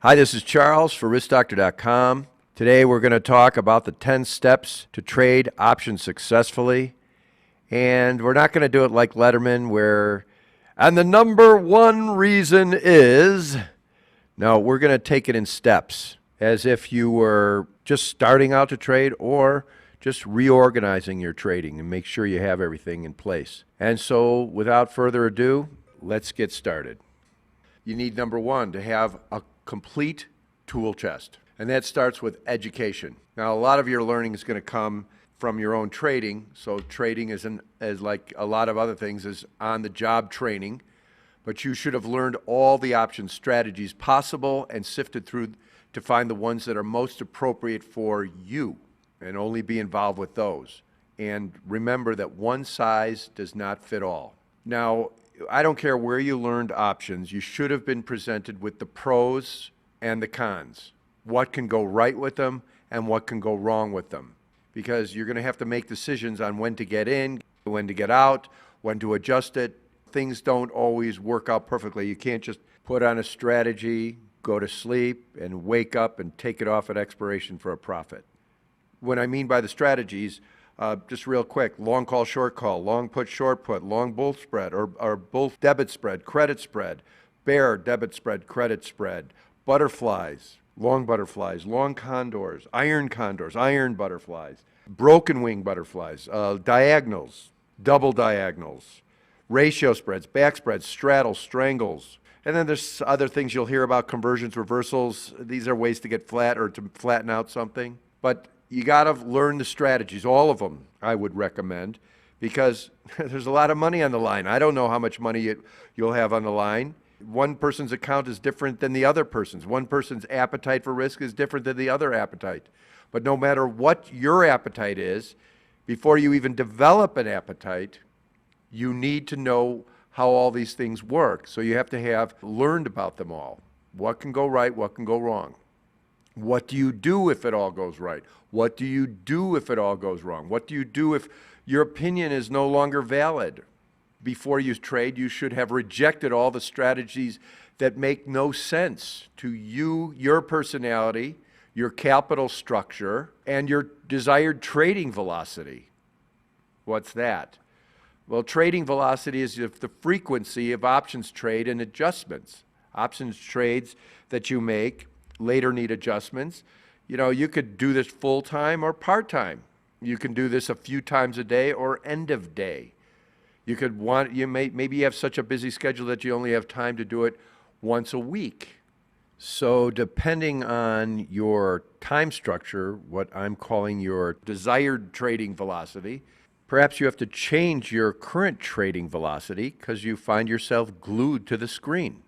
Hi, this is Charles for RiskDoctor.com. Today we're going to talk about the 10 steps to trade options successfully. And we're not going to do it like Letterman and the number one reason is, no, we're going to take it in steps as if you were just starting out to trade or just reorganizing your trading and make sure you have everything in place. And so without further ado, let's get started. You need, number one, to have a complete tool chest. And that starts with education. Now, a lot of your learning is going to come from your own trading. So trading isn't, as like a lot of other things, is on-the-job training. But you should have learned all the option strategies possible and sifted through to find the ones that are most appropriate for you and only be involved with those. And remember that one size does not fit all. Now, I don't care where you learned options, you should have been presented with the pros and the cons. What can go right with them and what can go wrong with them. Because you're going to have to make decisions on when to get in, when to get out, when to adjust it. Things don't always work out perfectly. You can't just put on a strategy, go to sleep, and wake up and take it off at expiration for a profit. What I mean by the strategies, just real quick, long call, short call, long put, short put, long bull spread, or bull debit spread, credit spread, bear debit spread, credit spread, butterflies, long condors, iron butterflies, broken wing butterflies, diagonals, double diagonals, ratio spreads, back spreads, straddles, strangles. And then there's other things you'll hear about, conversions, reversals. These are ways to get flat or to flatten out something. But you got to learn the strategies, all of them, I would recommend, because there's a lot of money on the line. I don't know how much money you'll have on the line. One person's account is different than the other person's. One person's appetite for risk is different than the other appetite. But no matter what your appetite is, before you even develop an appetite, you need to know how all these things work. So you have to have learned about them all. What can go right, what can go wrong? What do you do if it all goes right? What do you do if it all goes wrong? What do you do if your opinion is no longer valid? Before you trade, you should have rejected all the strategies that make no sense to you, your personality, your capital structure, and your desired trading velocity. What's that? Well, trading velocity is the frequency of options trade and adjustments. Options trades that you make later need adjustments. You know, you could do this full-time or part-time. You can do this a few times a day or end of day. Maybe you have such a busy schedule that you only have time to do it once a week. So depending on your time structure, what I'm calling your desired trading velocity, perhaps you have to change your current trading velocity because you find yourself glued to the screen.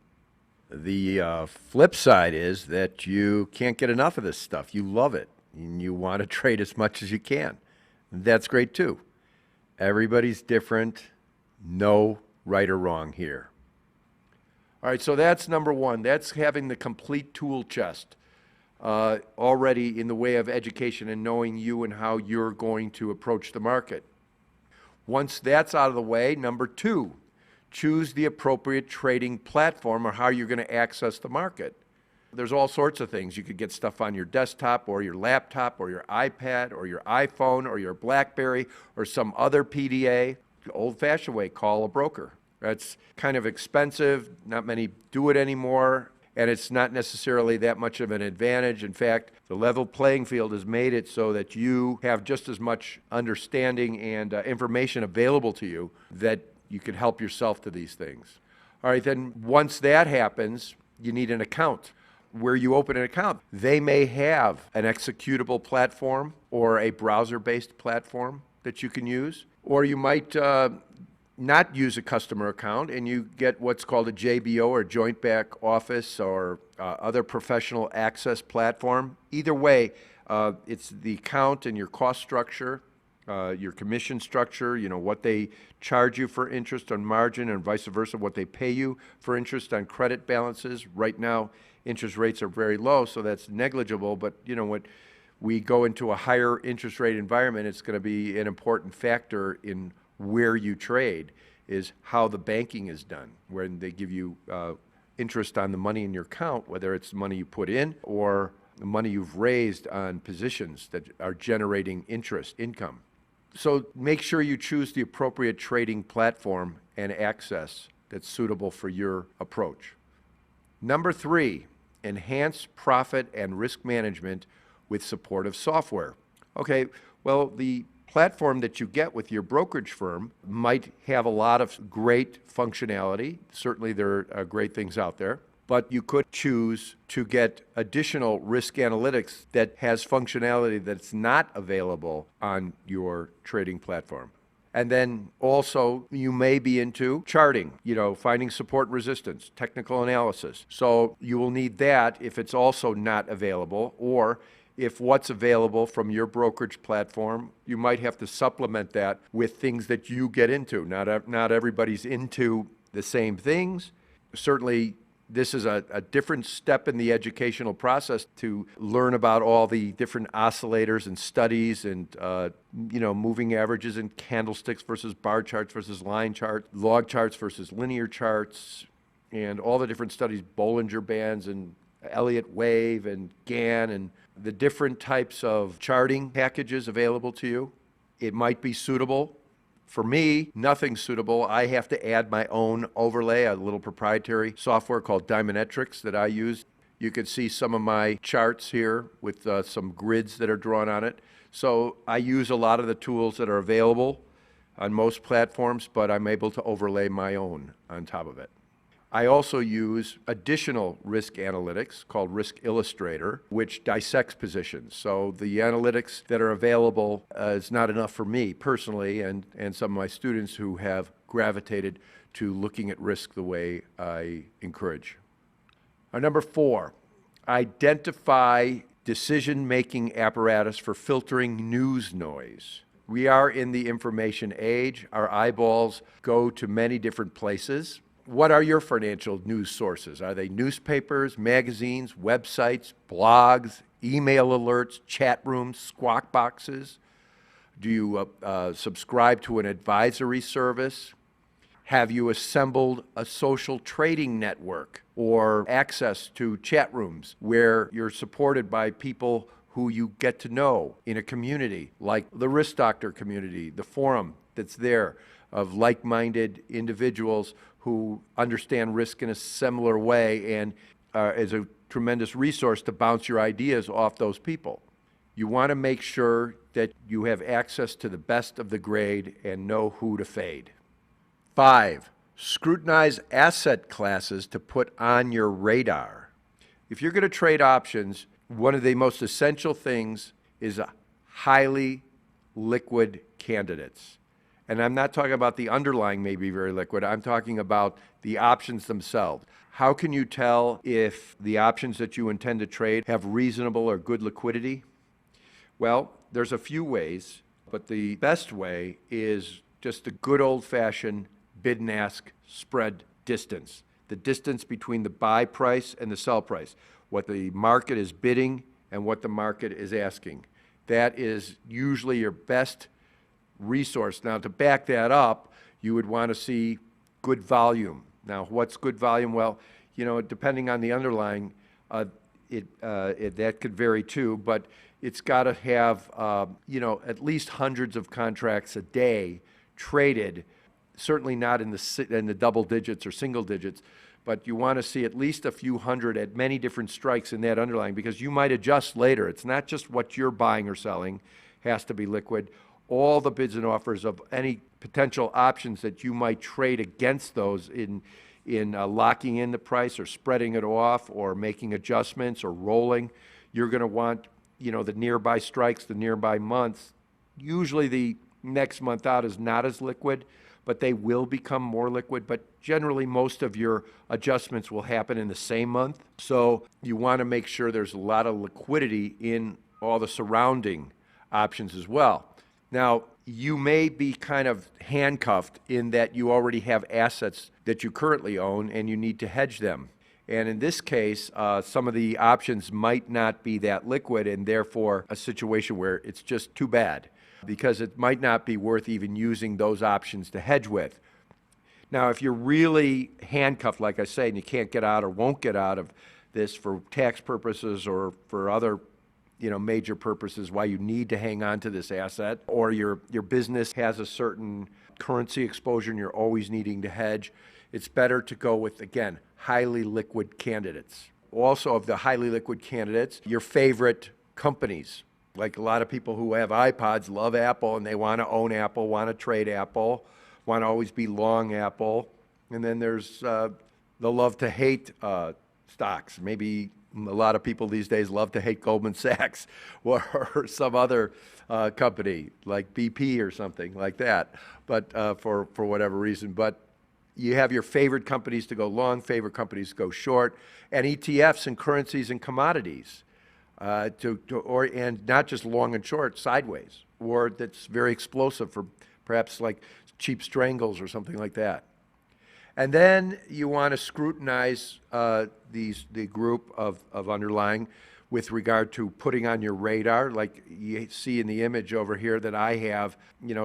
The flip side is that you can't get enough of this stuff. You love it, and you want to trade as much as you can. That's great too. Everybody's different. No right or wrong here. All right, so that's number one. That's having the complete tool chest already in the way of education and knowing you and how you're going to approach the market. Once that's out of the way, number two, choose the appropriate trading platform or how you're going to access the market. There's all sorts of things. You could get stuff on your desktop or your laptop or your iPad or your iPhone or your BlackBerry or some other PDA. The old-fashioned way, call a broker. That's kind of expensive. Not many do it anymore, and it's not necessarily that much of an advantage. In fact, the level playing field has made it so that you have just as much understanding and information available to you that you can help yourself to these things. All right, then once that happens, you need an account. Where you open an account, they may have an executable platform or a browser-based platform that you can use, or you might not use a customer account and you get what's called a JBO or joint back office or other professional access platform. Either way, it's the account and your cost structure, your commission structure, you know, what they charge you for interest on margin and vice versa, what they pay you for interest on credit balances. Right now, interest rates are very low, so that's negligible, but you know, when we go into a higher interest rate environment, it's going to be an important factor in where you trade is how the banking is done, when they give you interest on the money in your account, whether it's the money you put in or the money you've raised on positions that are generating interest, income. So make sure you choose the appropriate trading platform and access that's suitable for your approach. Number 3, enhance profit and risk management with supportive software. Okay, well, the platform that you get with your brokerage firm might have a lot of great functionality. Certainly there are great things out there, but you could choose to get additional risk analytics that has functionality that's not available on your trading platform. And then also you may be into charting, finding support and resistance, technical analysis. So you will need that if it's also not available, or if what's available from your brokerage platform, you might have to supplement that with things that you get into. Not everybody's into the same things. Certainly, this is a different step in the educational process to learn about all the different oscillators and studies and, moving averages and candlesticks versus bar charts versus line charts, log charts versus linear charts, and all the different studies, Bollinger Bands and Elliott Wave and Gann, and the different types of charting packages available to you. It might be suitable. For me, nothing's suitable. I have to add my own overlay, a little proprietary software called Dynametrics that I use. You can see some of my charts here with some grids that are drawn on it. So I use a lot of the tools that are available on most platforms, but I'm able to overlay my own on top of it. I also use additional risk analytics called Risk Illustrator, which dissects positions. So the analytics that are available is not enough for me personally and some of my students who have gravitated to looking at risk the way I encourage. Number 4, identify decision-making apparatus for filtering news noise. We are in the information age. Our eyeballs go to many different places. What are your financial news sources? Are they newspapers, magazines, websites, blogs, email alerts, chat rooms, squawk boxes? Do you subscribe to an advisory service? Have you assembled a social trading network or access to chat rooms where you're supported by people who you get to know in a community, like the Risk Doctor community, the forum that's there of like-minded individuals who understand risk in a similar way and is a tremendous resource to bounce your ideas off those people. You want to make sure that you have access to the best of the grade and know who to fade. 5, scrutinize asset classes to put on your radar. If you're going to trade options, one of the most essential things is highly liquid candidates. And I'm not talking about the underlying may be very liquid. I'm talking about the options themselves. How can you tell if the options that you intend to trade have reasonable or good liquidity? Well, there's a few ways, but the best way is just the good old-fashioned bid and ask spread distance, the distance between the buy price and the sell price, what the market is bidding and what the market is asking. That is usually your best resource. Now, to back that up, you would want to see good volume. Now, what's good volume? Well, depending on the underlying, that could vary too, but it's got to have, at least hundreds of contracts a day traded, certainly not in the double digits or single digits, but you want to see at least a few hundred at many different strikes in that underlying, because you might adjust later. It's not just what you're buying or selling has to be liquid. All the bids and offers of any potential options that you might trade against those in locking in the price or spreading it off or making adjustments or rolling, you're going to want, the nearby strikes, the nearby months. Usually the next month out is not as liquid, but they will become more liquid. But generally, most of your adjustments will happen in the same month. So you want to make sure there's a lot of liquidity in all the surrounding options as well. Now, you may be kind of handcuffed in that you already have assets that you currently own and you need to hedge them. And in this case, some of the options might not be that liquid, and therefore a situation where it's just too bad because it might not be worth even using those options to hedge with. Now, if you're really handcuffed, like I say, and you can't get out or won't get out of this for tax purposes or for other major purposes why you need to hang on to this asset, or your business has a certain currency exposure and you're always needing to hedge, it's better to go with, again, highly liquid candidates. Also, of the highly liquid candidates, your favorite companies. Like a lot of people who have iPods love Apple and they want to own Apple, want to trade Apple, want to always be long Apple. And then there's the love to hate stocks. Maybe a lot of people these days love to hate Goldman Sachs or some other company like BP or something like that, but for whatever reason. But you have your favorite companies to go long, favorite companies to go short, and ETFs and currencies and commodities, and not just long and short, sideways, or that's very explosive for perhaps like cheap strangles or something like that. And then you want to scrutinize the group of underlying with regard to putting on your radar, like you see in the image over here that I have,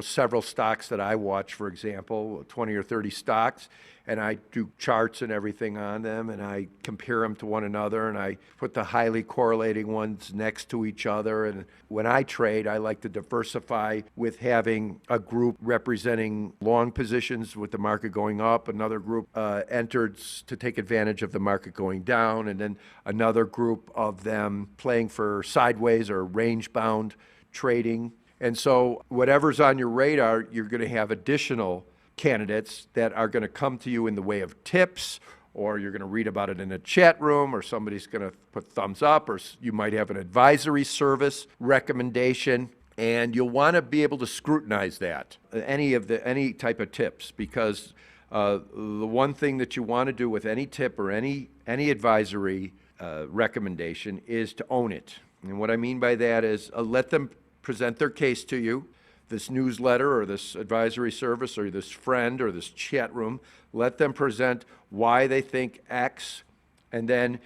several stocks that I watch, for example, 20 or 30 stocks, and I do charts and everything on them, and I compare them to one another, and I put the highly correlating ones next to each other. And when I trade, I like to diversify with having a group representing long positions with the market going up, another group entered to take advantage of the market going down, and then another group of them playing for sideways or range-bound trading. And so whatever's on your radar, you're going to have additional candidates that are going to come to you in the way of tips, or you're going to read about it in a chat room, or somebody's going to put thumbs up, or you might have an advisory service recommendation, and you'll want to be able to scrutinize that, any type of tips, because the one thing that you want to do with any tip or any advisory recommendation is to own it. And what I mean by that is let them present their case to you. This newsletter or this advisory service or this friend or this chat room, let them present why they think X, and then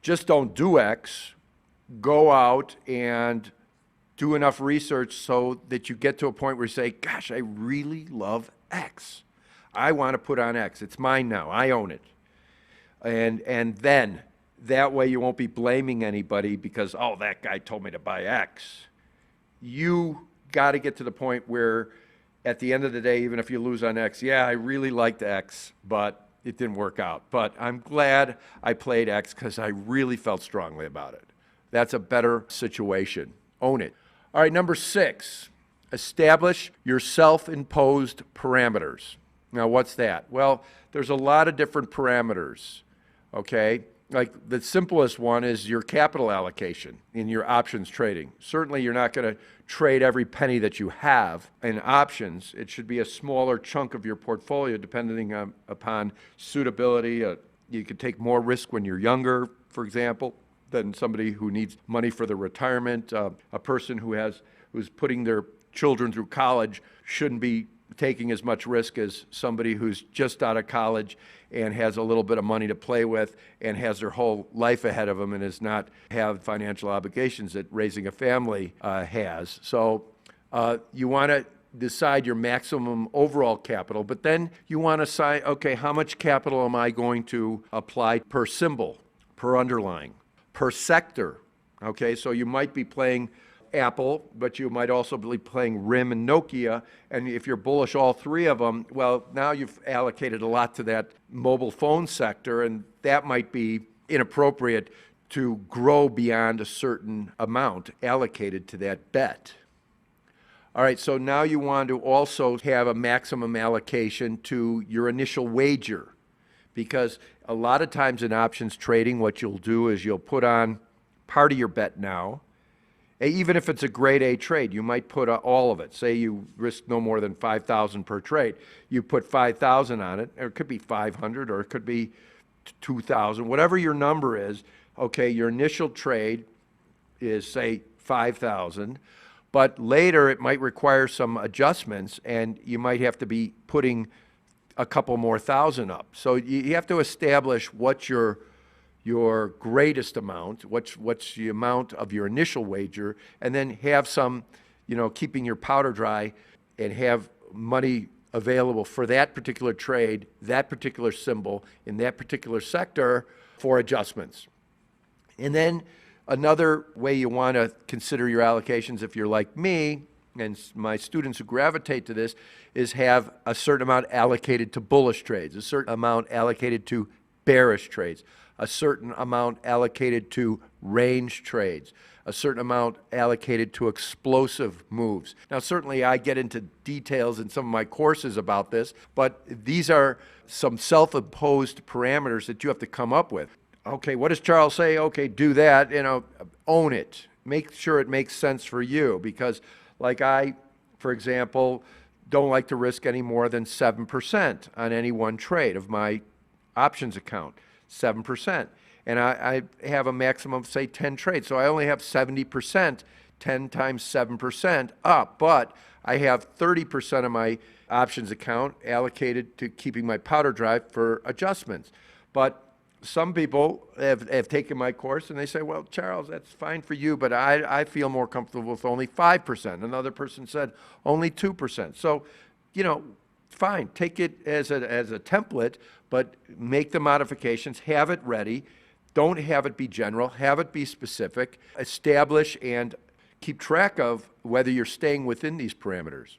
just don't do X. Go out and do enough research so that you get to a point where you say, gosh, I really love X. I want to put on X. It's mine now. I own it. And then that way you won't be blaming anybody because, oh, that guy told me to buy X. You got to get to the point where at the end of the day, even if you lose on X, yeah, I really liked X, but it didn't work out. But I'm glad I played X because I really felt strongly about it. That's a better situation. Own it. All right, number 6, establish your self-imposed parameters. Now, what's that? Well, there's a lot of different parameters, okay? Like the simplest one is your capital allocation in your options trading. Certainly you're not going to trade every penny that you have in options. It should be a smaller chunk of your portfolio depending upon suitability. You could take more risk when you're younger, for example, than somebody who needs money for their retirement. A person who's putting their children through college shouldn't be taking as much risk as somebody who's just out of college and has a little bit of money to play with and has their whole life ahead of them and does not have financial obligations that raising a family has. So you want to decide your maximum overall capital, but then you want to decide, okay, how much capital am I going to apply per symbol, per underlying, per sector? Okay, so you might be playing Apple, but you might also be playing RIM and Nokia, and if you're bullish all three of them, well, now you've allocated a lot to that mobile phone sector, and that might be inappropriate to grow beyond a certain amount allocated to that bet. All right, so now you want to also have a maximum allocation to your initial wager, because a lot of times in options trading, what you'll do is you'll put on part of your bet now. Even if it's a grade A trade, you might put all of it. Say you risk no more than $5,000 per trade. You put $5,000 on it, or it could be $500, or it could be $2,000, whatever your number is. Okay, your initial trade is, say, $5,000, but later it might require some adjustments, and you might have to be putting a couple more thousand up. So you have to establish what your greatest amount, what's the amount of your initial wager, and then have some, keeping your powder dry and have money available for that particular trade, that particular symbol, in that particular sector for adjustments. And then another way you want to consider your allocations, if you're like me, and my students who gravitate to this, is have a certain amount allocated to bullish trades, a certain amount allocated to bearish trades, a certain amount allocated to range trades, a certain amount allocated to explosive moves. Now, certainly I get into details in some of my courses about this, but these are some self-imposed parameters that you have to come up with. Okay, what does Charles say? Okay, do that, own it. Make sure it makes sense for you, because like I, for example, don't like to risk any more than 7% on any one trade of my options account, 7%. And I have a maximum of, say, 10 trades. So I only have 70%, 10 times 7% up. But I have 30% of my options account allocated to keeping my powder dry for adjustments. But some people have taken my course and they say, well, Charles, that's fine for you, but I feel more comfortable with only 5%. Another person said only 2%. So, fine, take it as a template, but make the modifications, have it ready. Don't have it be general, have it be specific. Establish and keep track of whether you're staying within these parameters.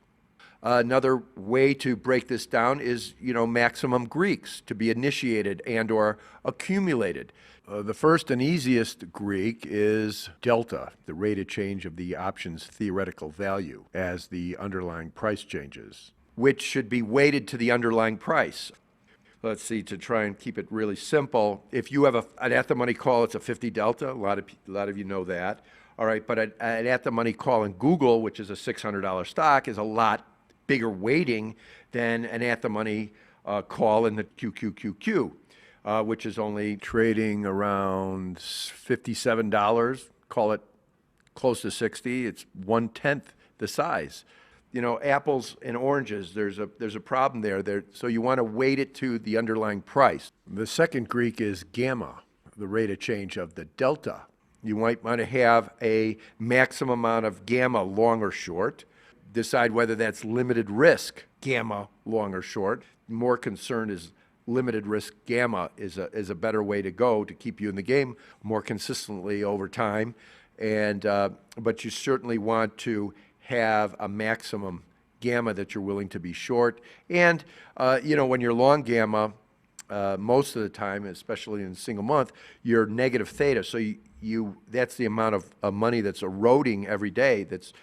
Another way to break this down is, maximum Greeks to be initiated and or accumulated. The first and easiest Greek is delta, the rate of change of the option's theoretical value as the underlying price changes, which should be weighted to the underlying price. Let's see, to try and keep it really simple, if you have an at-the-money call, it's a 50 delta. A lot of you know that. All right, but an at-the-money call in Google, which is a $600 stock, is a lot bigger weighting than an at-the-money call in the QQQQ, which is only trading around $57. Call it close to 60. It's 1/10 the size. Apples and oranges, there's a problem there. So you want to weight it to the underlying price. The second Greek is gamma, the rate of change of the delta. You might want to have a maximum amount of gamma, long or short. Decide whether that's limited risk, gamma, long or short. More concern is limited risk gamma is a better way to go to keep you in the game more consistently over time. But you certainly want to have a maximum gamma that you're willing to be short. And, when you're long gamma, most of the time, especially in a single month, you're negative theta. So that's the amount of money that's eroding every day. That's,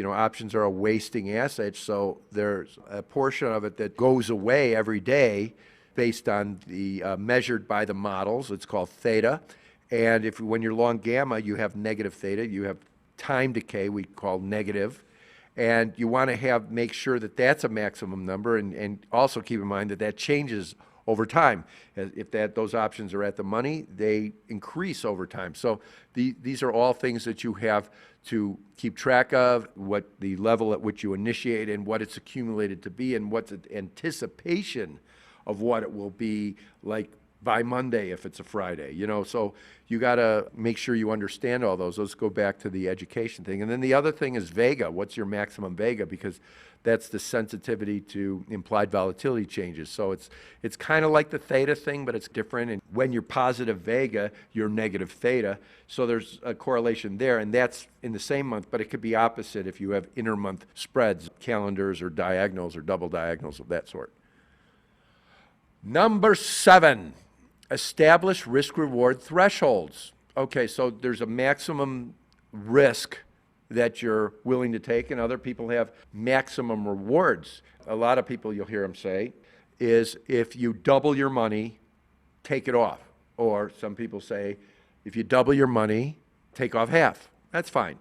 options are a wasting asset. So there's a portion of it that goes away every day based on the measured by the models. It's called theta. And when you're long gamma, you have negative theta. You have time decay, we call negative. And you want to make sure that that's a maximum number, and also keep in mind that changes over time. If those options are at the money, they increase over time. So these are all things that you have to keep track of, what the level at which you initiate and what it's accumulated to be, and what's the anticipation of what it will be like by Monday if it's a Friday, so you got to make sure you understand all those. Let's go back to the education thing. And then the other thing is vega. What's your maximum vega? Because that's the sensitivity to implied volatility changes. So it's kind of like the theta thing, but it's different. And when you're positive vega, you're negative theta. So there's a correlation there, and that's in the same month, but it could be opposite if you have inter-month spreads, calendars or diagonals or double diagonals of that sort. Number 7. Establish risk-reward thresholds. Okay, so there's a maximum risk that you're willing to take, and other people have maximum rewards. A lot of people, you'll hear them say, is if you double your money, take it off. Or some people say, if you double your money, take off half. That's fine.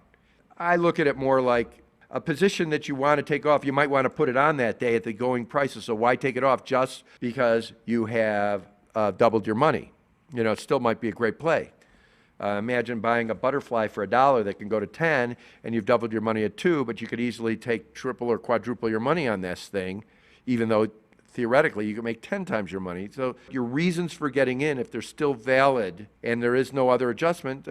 I look at it more like a position that you want to take off. You might want to put it on that day at the going prices, so why take it off just because you have doubled your money? It still might be a great play. Imagine buying a butterfly for $1 that can go to 10, and you've doubled your money at 2, but you could easily take triple or quadruple your money on this thing, even though theoretically you could make 10 times your money. So your reasons for getting in, if they're still valid and there is no other adjustment,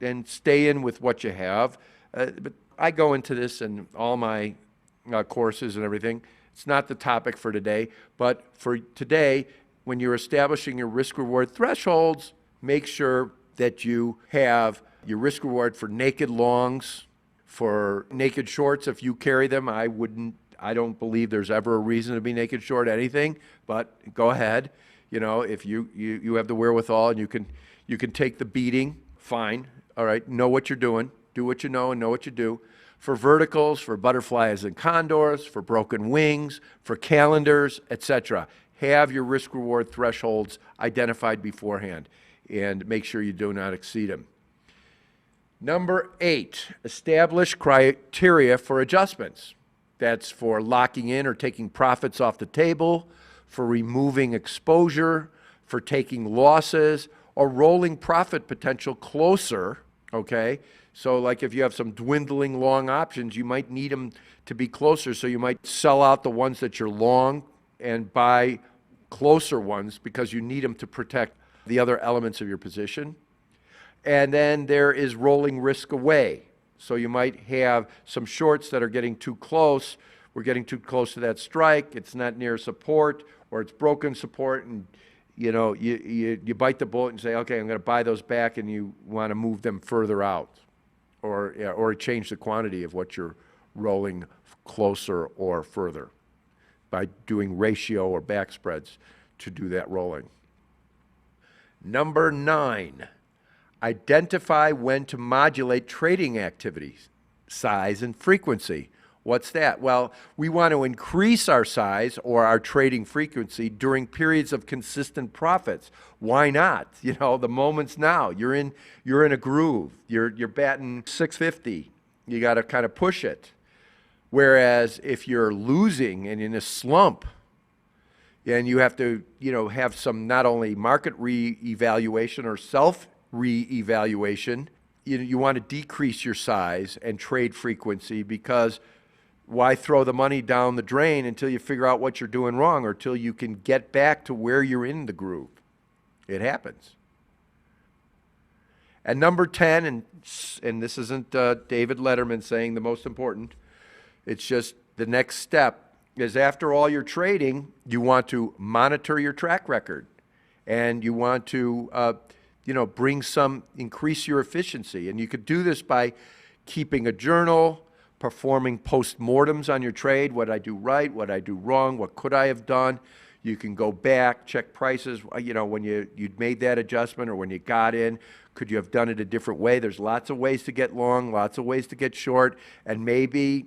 then stay in with what you have. But I go into this in all my courses and everything. It's not the topic for today, but for today, when you're establishing your risk-reward thresholds, make sure that you have your risk-reward for naked longs, for naked shorts if you carry them. I don't believe there's ever a reason to be naked short anything, but go ahead. If you have the wherewithal and you can take the beating, fine. All right, know what you're doing. Do what you know and know what you do. For verticals, for butterflies and condors, for broken wings, for calendars, etc. Have your risk-reward thresholds identified beforehand and make sure you do not exceed them. Number 8, establish criteria for adjustments. That's for locking in or taking profits off the table, for removing exposure, for taking losses, or rolling profit potential closer, okay? So like if you have some dwindling long options, you might need them to be closer, so you might sell out the ones that you're long and buy closer ones because you need them to protect the other elements of your position. And then there is rolling risk away. So you might have some shorts that are getting too close. We're getting too close to that strike. It's not near support, or it's broken support, and you bite the bullet and say, okay, I'm going to buy those back, and you want to move them further out, or change the quantity of what you're rolling closer or further by doing ratio or back spreads to do that rolling. Number 9, identify when to modulate trading activities, size and frequency. What's that? Well, we want to increase our size or our trading frequency during periods of consistent profits. Why not? The moment's now. You're in a groove. You're batting 650. You got to kind of push it. Whereas if you're losing and in a slump, and you have to, have some not only market re-evaluation or self re-evaluation, you want to decrease your size and trade frequency, because why throw the money down the drain until you figure out what you're doing wrong or until you can get back to where you're in the groove? It happens. And number 10, and this isn't David Letterman saying the most important, it's just the next step, is after all your trading, you want to monitor your track record, and you want to increase your efficiency. And you could do this by keeping a journal, performing postmortems on your trade. What did I do right? What did I do wrong? What could I have done? You can go back, check prices, when you'd made that adjustment or when you got in. Could you have done it a different way? There's lots of ways to get long, lots of ways to get short, and maybe,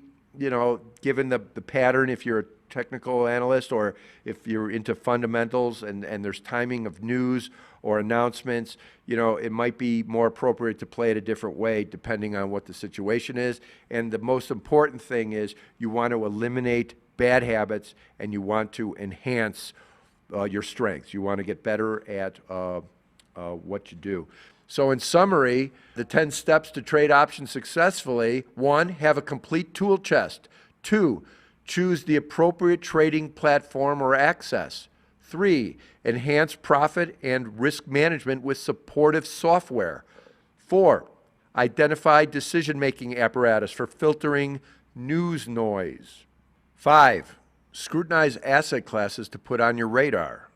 given the pattern, if you're a technical analyst or if you're into fundamentals and there's timing of news or announcements, it might be more appropriate to play it a different way depending on what the situation is. And the most important thing is you want to eliminate bad habits and you want to enhance your strengths. You want to get better at what you do. So in summary, the 10 steps to trade options successfully: 1, have a complete tool chest. 2, choose the appropriate trading platform or access. 3, enhance profit and risk management with supportive software. 4, identify decision-making apparatus for filtering news noise. 5, scrutinize asset classes to put on your radar.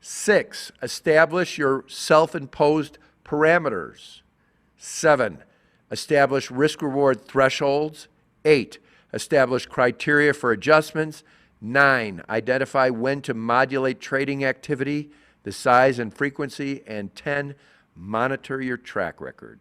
6, establish your self-imposed parameters. 7, establish risk-reward thresholds. 8, establish criteria for adjustments. 9, identify when to modulate trading activity, the size and frequency. And 10, monitor your track record.